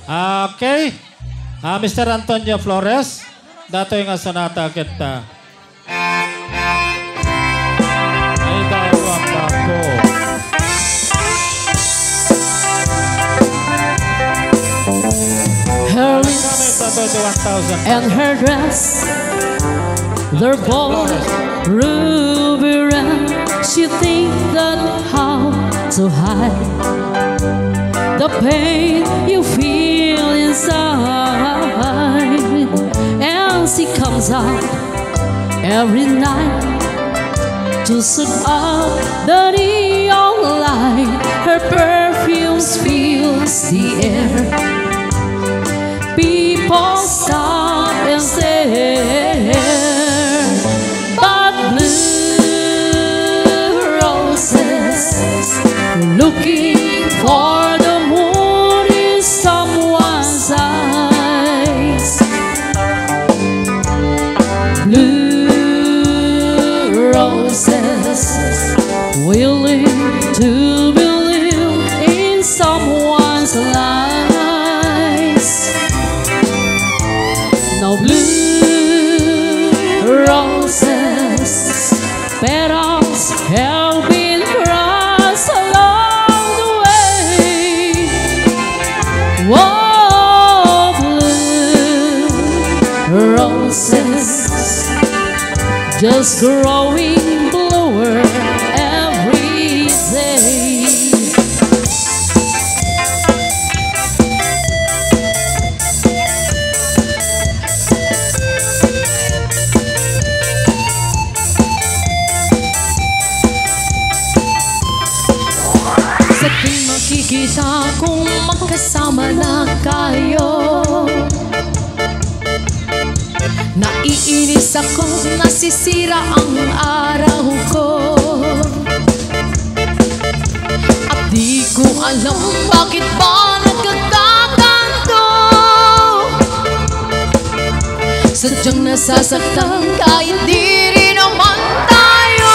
Okay. Mr. Antonio Flores, dato yung sonata kita. Ay daw ang bako. Her lips and her dress, they're both ruby red. She thinks that how to hide the pain you feel inside. And she comes out every night to set up the neon light. Her perfume fills the air. People stop and stare, but blue roses looking for the moon in someone's eyes. Blue roses willing to believe in someone's lies. No blue roses, petals have been crossed along the way. Whoa, blue roses, just growing bluer every day. Sa tuwing makikita kung magkasama na kayo, naiinis ako, nasisira ang araw ko. At di ko alam bakit ba nagkakaganto. Sadyang nasasaktan kahit di rin naman tayo.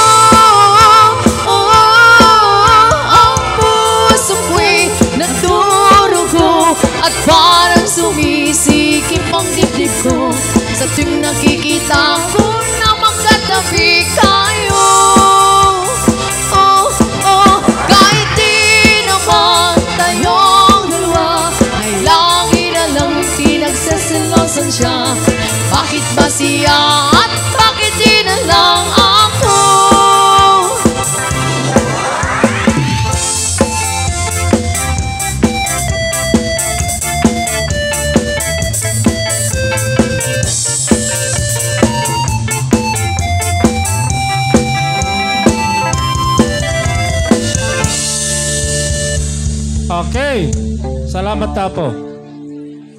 At parang sumisikip ang dibdib ko sa tuwing nakikita ko na magkatabi kayo. Kahit di naman tayong dalawa, ay lagi na lang pinagsaselosan siya. Bakit ba siya at bakit di na lang ako? Okay. Salamat, Tapo.